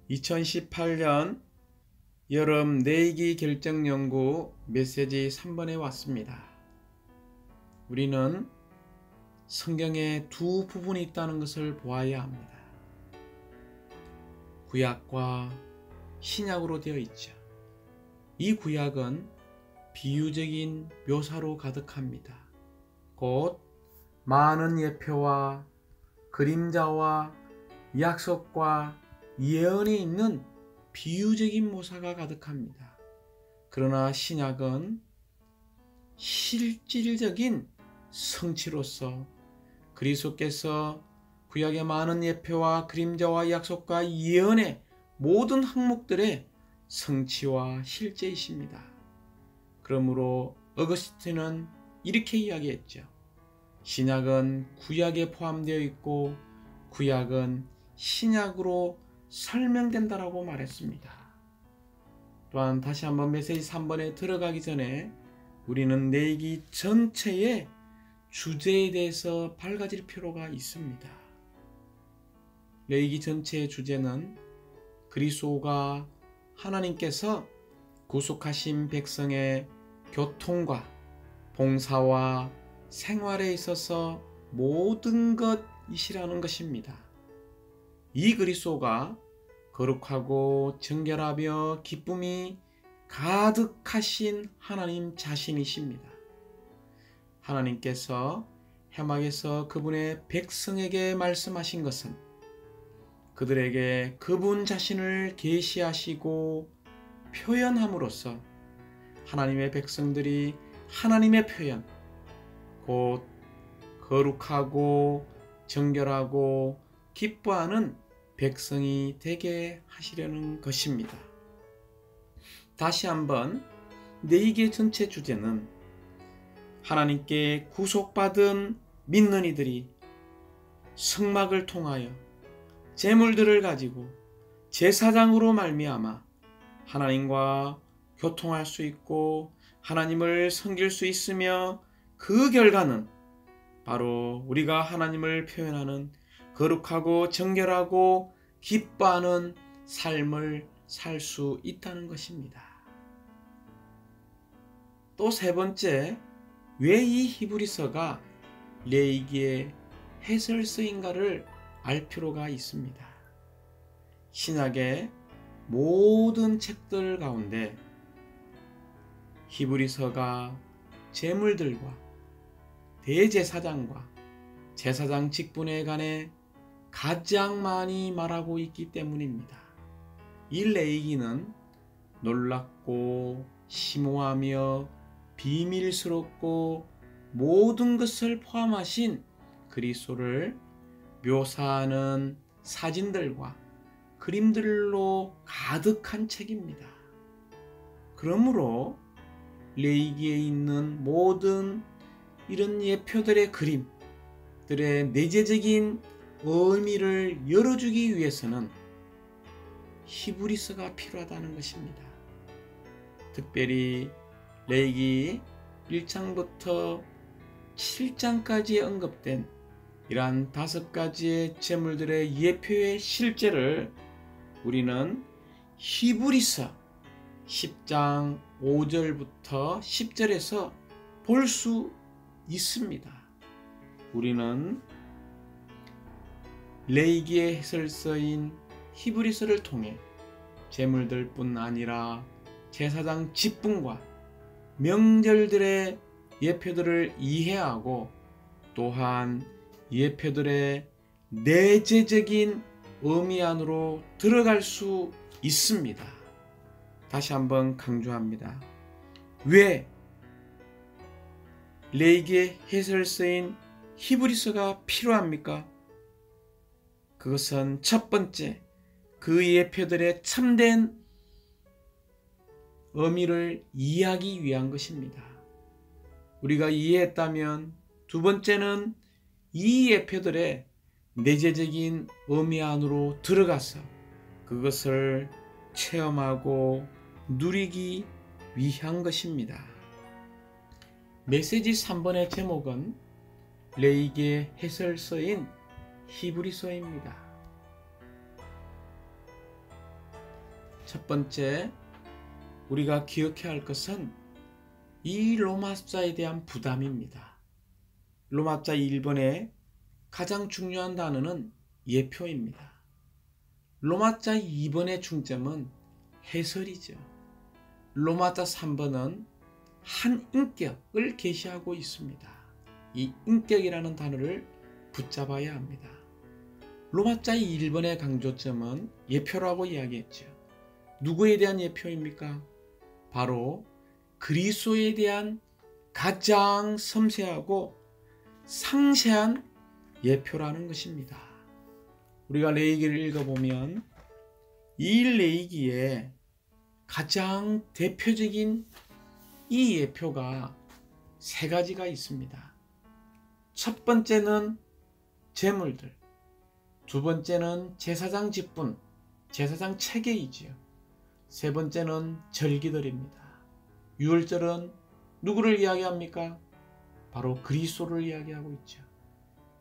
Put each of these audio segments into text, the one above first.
2018년 여름 내기 결정연구 메시지 3번에 왔습니다. 우리는 성경에 두 부분이 있다는 것을 보아야 합니다. 구약과 신약으로 되어 있죠. 이 구약은 비유적인 묘사로 가득합니다. 곧 많은 예표와 그림자와 약속과 예언이 있는 비유적인 묘사가 가득합니다. 그러나 신약은 실질적인 성취로서 그리스도께서 구약의 많은 예표와 그림자와 약속과 예언의 모든 항목들의 성취와 실제이십니다. 그러므로 어거스틴은 이렇게 이야기했죠. 신약은 구약에 포함되어 있고 구약은 신약으로 설명된다라고 말했습니다. 또한 다시 한번 메시지 3번에 들어가기 전에 우리는 내기 전체의 주제에 대해서 밝아질 필요가 있습니다. 내기 전체의 주제는 그리스도가 하나님께서 구속하신 백성의 교통과 봉사와 생활에 있어서 모든 것이시라는 것입니다. 이 그리스도가 거룩하고 정결하며 기쁨이 가득하신 하나님 자신이십니다. 하나님께서 해막에서 그분의 백성에게 말씀하신 것은 그들에게 그분 자신을 계시하시고 표현함으로써 하나님의 백성들이 하나님의 표현, 곧 거룩하고 정결하고 기뻐하는 백성이 되게 하시려는 것입니다. 다시 한번 내기의 전체 주제는 하나님께 구속받은 믿는 이들이 성막을 통하여 제물들을 가지고 제사장으로 말미암아 하나님과 교통할 수 있고 하나님을 섬길 수 있으며 그 결과는 바로 우리가 하나님을 표현하는 거룩하고 정결하고 기뻐하는 삶을 살 수 있다는 것입니다. 또 세 번째, 왜 이 히브리서가 레위기의 해설서인가를 알 필요가 있습니다. 신약의 모든 책들 가운데 히브리서가 제물들과 대제사장과 제사장 직분에 관해 가장 많이 말하고 있기 때문입니다. 이 레위기는 놀랍고 심오하며 비밀스럽고 모든 것을 포함하신 그리스도를 묘사하는 사진들과 그림들로 가득한 책입니다. 그러므로 레위기에 있는 모든 이런 예표들의 그림들의 내재적인 의미를 열어주기 위해서는 히브리서가 필요하다는 것입니다. 특별히 레위기 1장부터 7장까지 언급된 이러한 5가지의 제물들의 예표의 실제를 우리는 히브리서 10장 5절부터 10절에서 볼 수 있습니다. 우리는 레위기의 해설서인 히브리서를 통해 제물들뿐 아니라 제사장 직분과 명절들의 예표들을 이해하고 또한 예표들의 내재적인 의미 안으로 들어갈 수 있습니다. 다시 한번 강조합니다. 왜 레위기의 해설서인 히브리서가 필요합니까? 그것은 첫 번째, 그 예표들의 참된 의미를 이해하기 위한 것입니다. 우리가 이해했다면 두 번째는 이 예표들의 내재적인 의미 안으로 들어가서 그것을 체험하고 누리기 위한 것입니다. 메시지 3번의 제목은 레위기의 해설서인 히브리서입니다. 첫 번째, 우리가 기억해야 할 것은 이 로마자에 대한 부담입니다. 로마자 1번의 가장 중요한 단어는 예표입니다. 로마자 2번의 중점은 해설이죠. 로마자 3번은 한 인격을 계시하고 있습니다. 이 인격이라는 단어를 붙잡아야 합니다. 로마자 1번의 강조점은 예표라고 이야기했죠. 누구에 대한 예표입니까? 바로 그리스도에 대한 가장 섬세하고 상세한 예표라는 것입니다. 우리가 레위기를 읽어보면 이 레위기에 가장 대표적인 이 예표가 세 가지가 있습니다. 첫 번째는 제물들, 두 번째는 제사장 직분, 제사장 체계이지요. 세 번째는 절기들입니다. 유월절은 누구를 이야기합니까? 바로 그리스도를 이야기하고 있죠.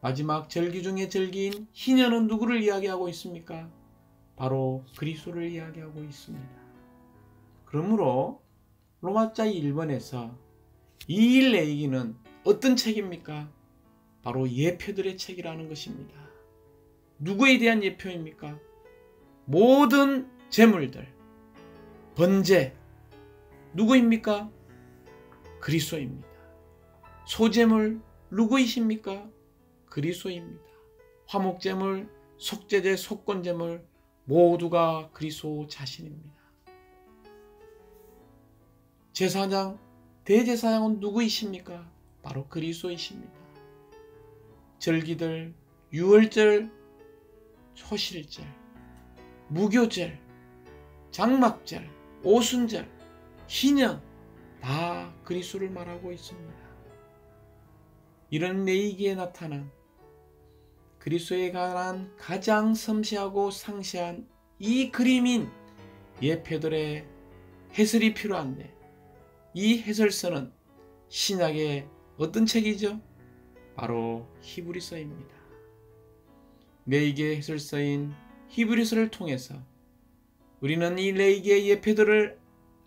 마지막 절기 중에 절기인 희년은 누구를 이야기하고 있습니까? 바로 그리스도를 이야기하고 있습니다. 그러므로 로마자 1번에서 이 레위기는 어떤 책입니까? 바로 예표들의 책이라는 것입니다. 누구에 대한 예표입니까? 모든 제물들, 번제, 누구입니까? 그리스도입니다. 소제물 누구이십니까? 그리스도입니다. 화목제물, 속죄제, 속건제물 모두가 그리스도 자신입니다. 제사장, 대제사장은 누구이십니까? 바로 그리스도이십니다. 절기들, 유월절, 초실절, 무교절, 장막절, 오순절, 희년 다 그리스도를 말하고 있습니다. 이런 레위기에 나타난 그리스도에 관한 가장 섬세하고 상세한 이 그림인 예표들의 해설이 필요한데, 이 해설서는 신약의 어떤 책이죠? 바로 히브리서입니다. 레위기의 해설서인 히브리서를 통해서 우리는 이 레위기의 예표들을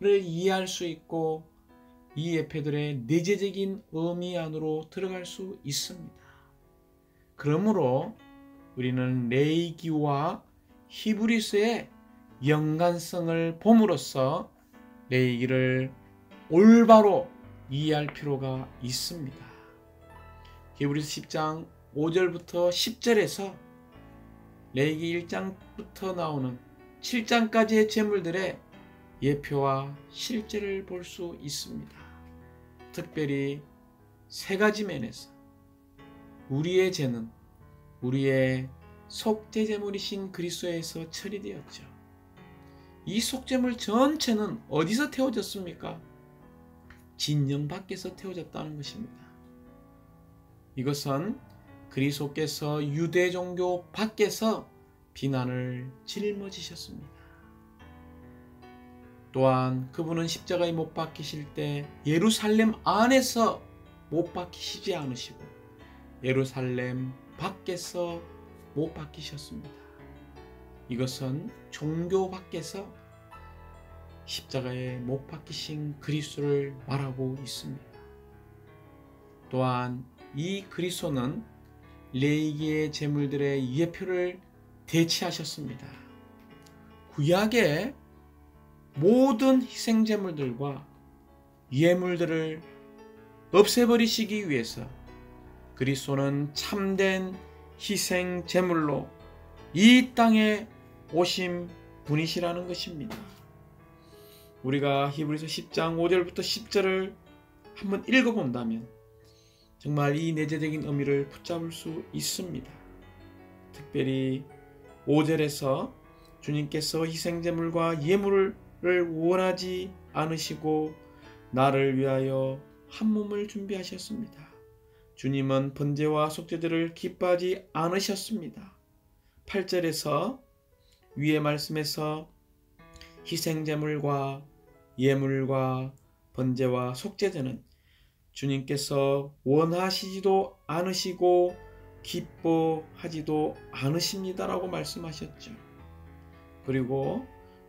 이해할 수 있고 이 예표들의 내재적인 의미 안으로 들어갈 수 있습니다. 그러므로 우리는 레위기와 히브리서의 연관성을 봄으로써 레위기를 올바로 이해할 필요가 있습니다. 히브리서 10장 5절부터 10절에서 레위기 1장부터 나오는 7장까지의 제물들의 예표와 실제를 볼 수 있습니다. 특별히 세 가지 면에서 우리의 죄는 우리의 속죄제물이신 그리스도에서 처리되었죠. 이 속죄물 전체는 어디서 태워졌습니까? 진영 밖에서 태워졌다는 것입니다. 이것은 그리스도께서 유대 종교 밖에서 비난을 짊어지셨습니다. 또한 그분은 십자가에 못 박히실 때 예루살렘 안에서 못 박히시지 않으시고 예루살렘 밖에서 못 박히셨습니다. 이것은 종교 밖에서 십자가에 못 박히신 그리스도를 말하고 있습니다. 또한 이 그리스도는 레위기의 제물들의 예표를 대체하셨습니다. 구약의 모든 희생제물들과 예물들을 없애버리시기 위해서 그리스도는 참된 희생제물로 이 땅에 오신 분이시라는 것입니다. 우리가 히브리서 10장 5절부터 10절을 한번 읽어본다면 정말 이 내재적인 의미를 붙잡을 수 있습니다. 특별히 5절에서 주님께서 희생제물과 예물을 원하지 않으시고 나를 위하여 한 몸을 준비하셨습니다. 주님은 번제와 속죄제를 기뻐하지 않으셨습니다. 8절에서 위의 말씀에서 희생제물과 예물과 번제와 속죄제는 주님께서 원하시지도 않으시고 기뻐하지도 않으십니다라고 말씀하셨죠. 그리고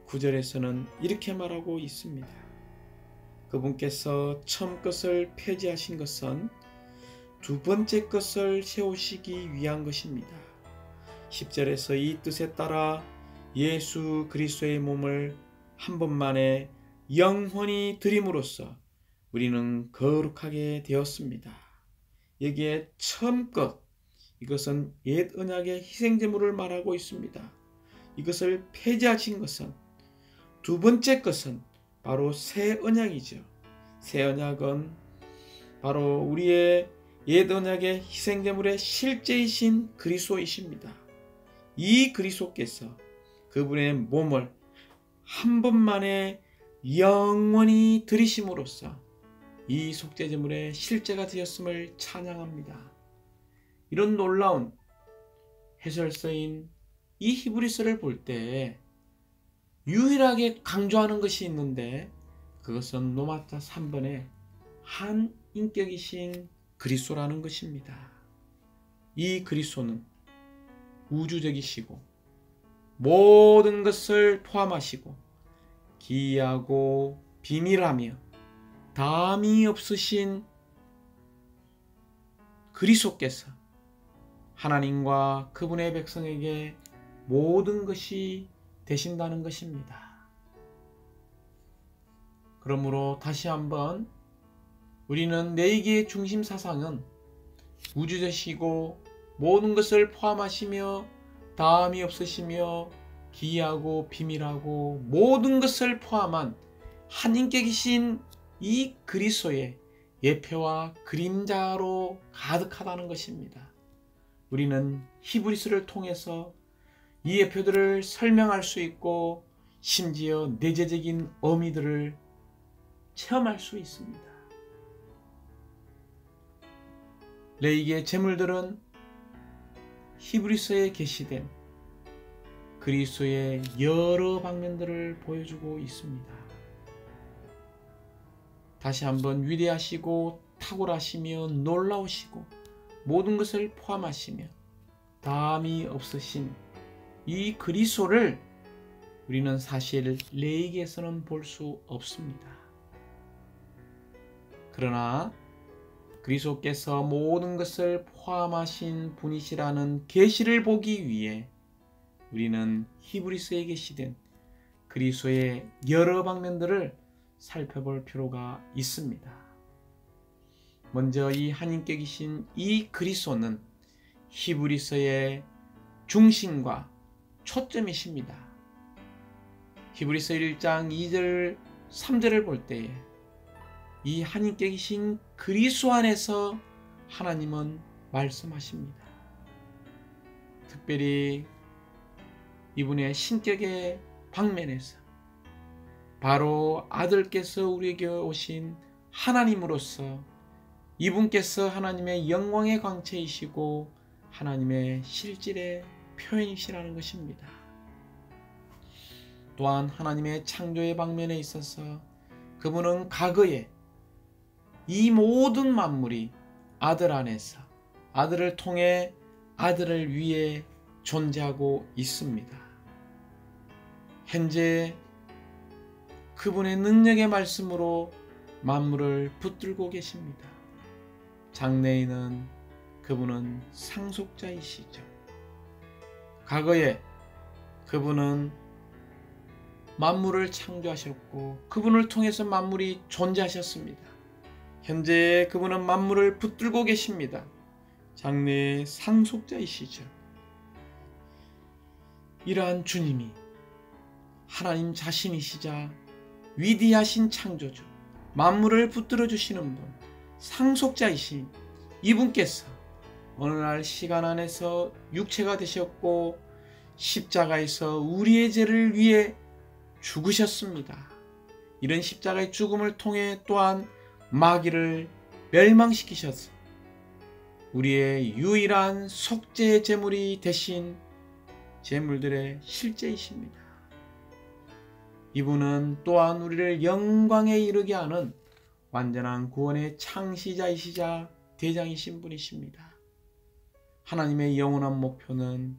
9절에서는 이렇게 말하고 있습니다. 그분께서 처음 것을 폐지하신 것은 두 번째 것을 세우시기 위한 것입니다. 10절에서 이 뜻에 따라 예수 그리스도의 몸을 한 번만에 영원히 드림으로써 우리는 거룩하게 되었습니다. 여기에 처음 것, 이것은 옛 언약의 희생제물을 말하고 있습니다. 이것을 폐지하신 것은, 두 번째 것은 바로 새 언약이죠. 새 언약은 바로 우리의 옛 언약의 희생제물의 실제이신 그리스도이십니다. 이 그리스도께서 그분의 몸을 한 번만에 영원히 드리심으로써 이 속죄제물의 실제가 되었음을 찬양합니다. 이런 놀라운 해설서인 이 히브리서를 볼 때 유일하게 강조하는 것이 있는데, 그것은 노마타 3번의 한 인격이신 그리스도라는 것입니다. 이 그리스도는 우주적이시고 모든 것을 포함하시고 기이하고 비밀하며 다함이 없으신 그리스도께서 하나님과 그분의 백성에게 모든 것이 되신다는 것입니다. 그러므로 다시 한번 우리는 레위기의 중심 사상은 우주적이시고 모든 것을 포함하시며 다함이 없으시며 기이하고 비밀하고 모든 것을 포함한 한 인격이신 이 그리스도의 예표와 그림자로 가득하다는 것입니다. 우리는 히브리서를 통해서 이 예표들을 설명할 수 있고 심지어 내재적인 의미들을 체험할 수 있습니다. 레위기의 제물들은 히브리서에 게시된 그리스도의 여러 방면들을 보여주고 있습니다. 다시 한번 위대하시고 탁월하시며 놀라우시고 모든 것을 포함하시며 다함이 없으신 이 그리스도를 우리는 사실 레위기에서는 볼 수 없습니다. 그러나 그리스도께서 모든 것을 포함하신 분이시라는 계시를 보기 위해 우리는 히브리서에 게시된 그리스도의 여러 방면들을 살펴볼 필요가 있습니다. 먼저 이 한인격이신 이 그리스도는 히브리서의 중심과 초점이십니다. 히브리서 1장 2절 3절을 볼 때에 이 한인격이신 그리스도 안에서 하나님은 말씀하십니다. 특별히 이분의 신격의 방면에서 바로 아들께서 우리에게 오신 하나님으로서 이분께서 하나님의 영광의 광채이시고 하나님의 실질의 표현이시라는 것입니다. 또한 하나님의 창조의 방면에 있어서 그분은 과거에 이 모든 만물이 아들 안에서 아들을 통해 아들을 위해 존재하고 있습니다. 현재 그분의 능력의 말씀으로 만물을 붙들고 계십니다. 장래에는 그분은 상속자이시죠. 과거에 그분은 만물을 창조하셨고 그분을 통해서 만물이 존재하셨습니다. 현재 그분은 만물을 붙들고 계십니다. 장래의 상속자이시죠. 이러한 주님이 하나님 자신이시자 위대하신 창조주, 만물을 붙들어 주시는 분, 상속자이신 이분께서 어느 날 시간 안에서 육체가 되셨고 십자가에서 우리의 죄를 위해 죽으셨습니다. 이런 십자가의 죽음을 통해 또한 마귀를 멸망시키셔서 우리의 유일한 속죄 제물이 되신 제물들의 실제이십니다. 이분은 또한 우리를 영광에 이르게 하는 완전한 구원의 창시자이시자 대장이신 분이십니다. 하나님의 영원한 목표는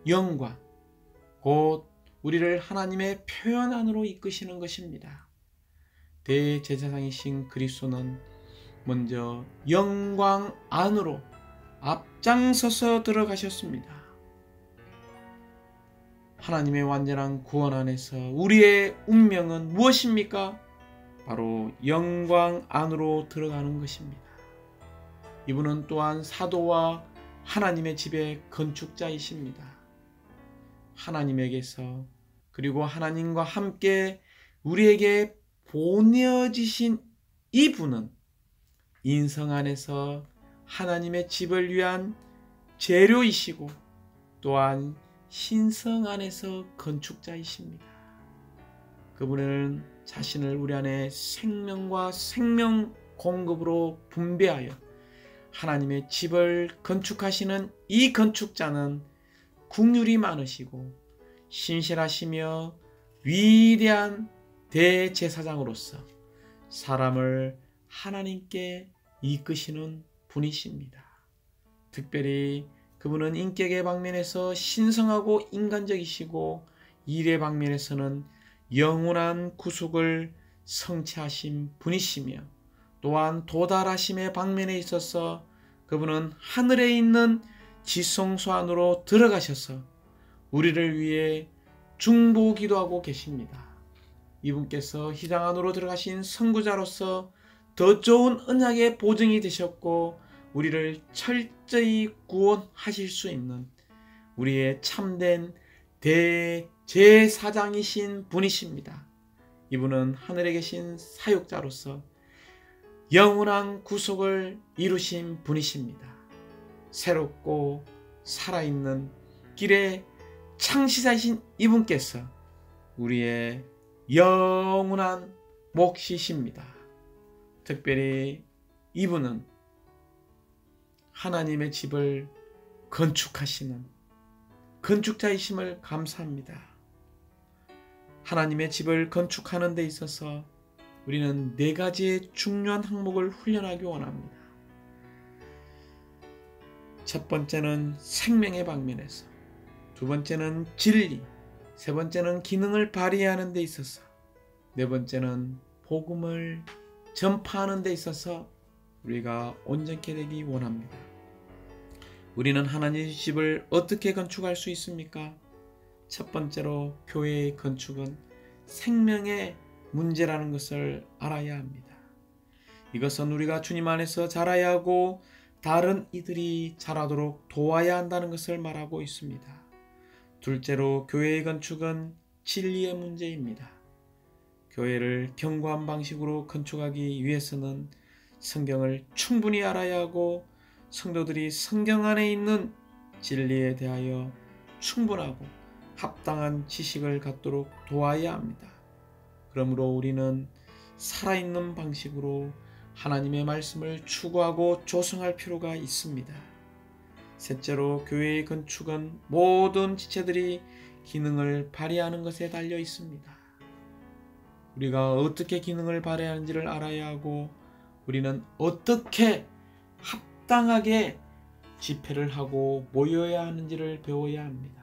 영광, 곧 우리를 하나님의 표현 안으로 이끄시는 것입니다. 대제사장이신 그리스도는 먼저 영광 안으로 앞장서서 들어가셨습니다. 하나님의 완전한 구원 안에서 우리의 운명은 무엇입니까? 바로 영광 안으로 들어가는 것입니다. 이분은 또한 사도와 하나님의 집의 건축자이십니다. 하나님에게서 그리고 하나님과 함께 우리에게 보내어지신 이분은 인성 안에서 하나님의 집을 위한 재료이시고 또한 신성 안에서 건축자이십니다. 그분은 자신을 우리 안에 생명과 생명 공급으로 분배하여 하나님의 집을 건축하시는 이 건축자는 긍휼이 많으시고 신실하시며 위대한 대제사장으로서 사람을 하나님께 이끄시는 분이십니다. 특별히 그분은 인격의 방면에서 신성하고 인간적이시고 일의 방면에서는 영원한 구속을 성취하신 분이시며 또한 도달하심의 방면에 있어서 그분은 하늘에 있는 지성소 안으로 들어가셔서 우리를 위해 중보기도 하고 계십니다. 이분께서 희장 안으로 들어가신 선구자로서 더 좋은 언약의 보증이 되셨고 우리를 철저히 구원하실 수 있는 우리의 참된 대제사장이신 분이십니다. 이분은 하늘에 계신 사역자로서 영원한 구속을 이루신 분이십니다. 새롭고 살아있는 길의 창시자이신 이분께서 우리의 영원한 몫이십니다. 특별히 이분은 하나님의 집을 건축하시는 건축자이심을 감사합니다. 하나님의 집을 건축하는 데 있어서 우리는 4가지의 중요한 항목을 훈련하기 원합니다. 첫 번째는 생명의 방면에서, 두 번째는 진리, 세 번째는 기능을 발휘하는 데 있어서, 네 번째는 복음을 전파하는 데 있어서 우리가 온전케 되기 원합니다. 우리는 하나님의 집을 어떻게 건축할 수 있습니까? 첫 번째로 교회의 건축은 생명의 문제라는 것을 알아야 합니다. 이것은 우리가 주님 안에서 자라야 하고 다른 이들이 자라도록 도와야 한다는 것을 말하고 있습니다. 둘째로 교회의 건축은 진리의 문제입니다. 교회를 견고한 방식으로 건축하기 위해서는 성경을 충분히 알아야 하고 성도들이 성경 안에 있는 진리에 대하여 충분하고 합당한 지식을 갖도록 도와야 합니다. 그러므로 우리는 살아있는 방식으로 하나님의 말씀을 추구하고 조성할 필요가 있습니다. 셋째로 교회의 건축은 모든 지체들이 기능을 발휘하는 것에 달려 있습니다. 우리가 어떻게 기능을 발휘하는지를 알아야 하고 우리는 어떻게 합당하게 집회를 하고 모여야 하는지를 배워야 합니다.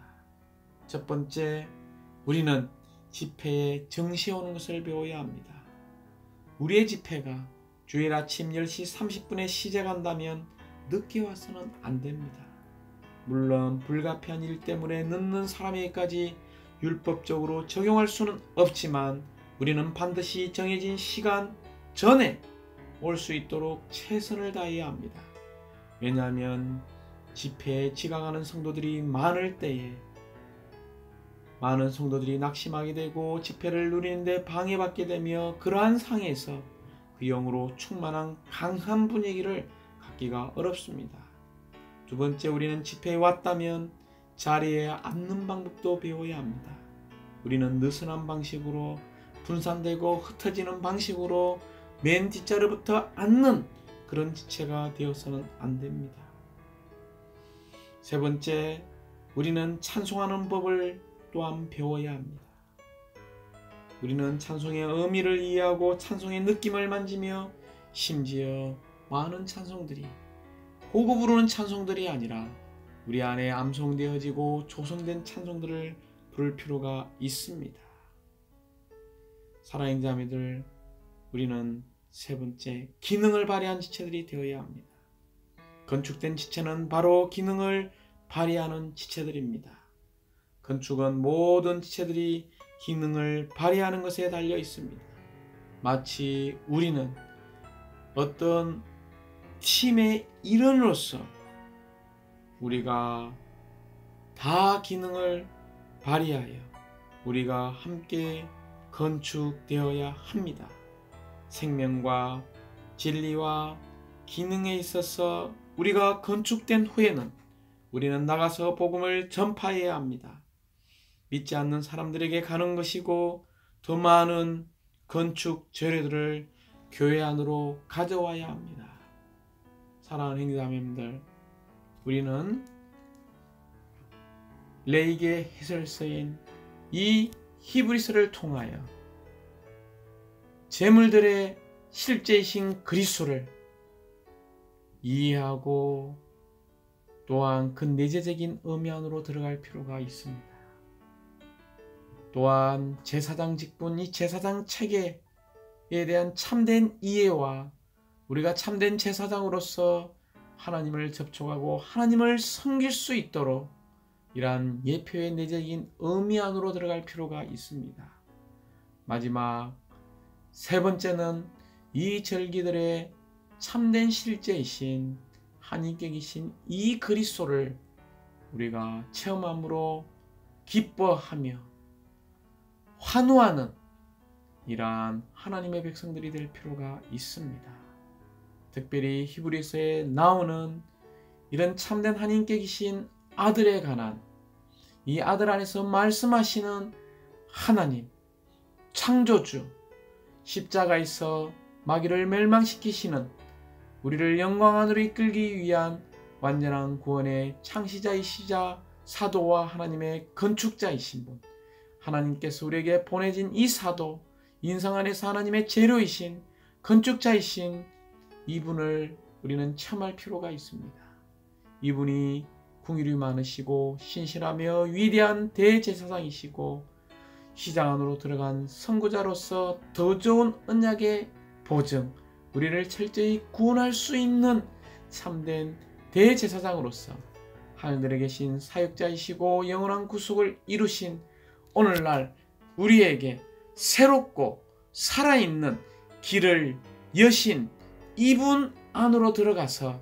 첫 번째, 우리는 집회에 정시에 오는 것을 배워야 합니다. 우리의 집회가 주일 아침 10시 30분에 시작한다면 늦게 와서는 안 됩니다. 물론 불가피한 일 때문에 늦는 사람에게까지 율법적으로 적용할 수는 없지만 우리는 반드시 정해진 시간 전에 올 수 있도록 최선을 다해야 합니다. 왜냐하면 집회에 지각하는 성도들이 많을 때에 많은 성도들이 낙심하게 되고 집회를 누리는데 방해받게 되며 그러한 상황에서 그 영으로 충만한 강한 분위기를 갖기가 어렵습니다. 두 번째, 우리는 집회에 왔다면 자리에 앉는 방법도 배워야 합니다. 우리는 느슨한 방식으로 분산되고 흩어지는 방식으로 맨 뒷자리부터 앉는 그런 지체가 되어서는 안 됩니다. 세 번째, 우리는 찬송하는 법을 또한 배워야 합니다. 우리는 찬송의 의미를 이해하고 찬송의 느낌을 만지며 심지어 많은 찬송들이 호구 부르는 찬송들이 아니라 우리 안에 암송되어지고 조성된 찬송들을 부를 필요가 있습니다. 사랑하는 자매들, 우리는 세 번째, 기능을 발휘한 지체들이 되어야 합니다. 건축된 지체는 바로 기능을 발휘하는 지체들입니다. 건축은 모든 지체들이 기능을 발휘하는 것에 달려 있습니다. 마치 우리는 어떤 팀의 일원으로서 우리가 다 기능을 발휘하여 우리가 함께 건축되어야 합니다. 생명과 진리와 기능에 있어서 우리가 건축된 후에는 우리는 나가서 복음을 전파해야 합니다. 믿지 않는 사람들에게 가는 것이고 더 많은 건축 재료들을 교회 안으로 가져와야 합니다. 사랑하는 형제자매님들, 우리는 레이게 해설서인 이 히브리서를 통하여 제물들의 실제이신 그리스도를 이해하고 또한 그 내재적인 의미 안으로 들어갈 필요가 있습니다. 또한 제사장 직분, 이 제사장 체계에 대한 참된 이해와 우리가 참된 제사장으로서 하나님을 접촉하고 하나님을 섬길 수 있도록 이러한 예표의 내적인 의미 안으로 들어갈 필요가 있습니다. 마지막 세 번째는 이 절기들의 참된 실제이신 하나님께 계신 이 그리스도를 우리가 체험함으로 기뻐하며 환호하는 이러한 하나님의 백성들이 될 필요가 있습니다. 특별히 히브리서에 나오는 이런 참된 하나님께 계신 아들에 관한 이 아들 안에서 말씀하시는 하나님, 창조주, 십자가에서 마귀를 멸망시키시는 우리를 영광 안으로 이끌기 위한 완전한 구원의 창시자이시자 사도와 하나님의 건축자이신 분, 하나님께서 우리에게 보내진 이 사도, 인성 안에서 하나님의 재료이신 건축자이신 이분을 우리는 체험할 필요가 있습니다. 이분이 긍휼이 많으시고 신실하며 위대한 대제사장이시고 시장 안으로 들어간 선구자로서 더 좋은 언약의 보증, 우리를 철저히 구원할 수 있는 참된 대제사장으로서 하늘들에 계신 사역자이시고 영원한 구속을 이루신 오늘날 우리에게 새롭고 살아있는 길을 여신 이분 안으로 들어가서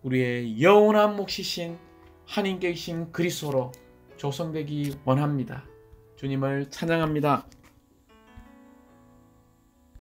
우리의 영원한 몫이신 하나님께 계신 그리스도로 조성되기 원합니다. 주님을 찬양합니다.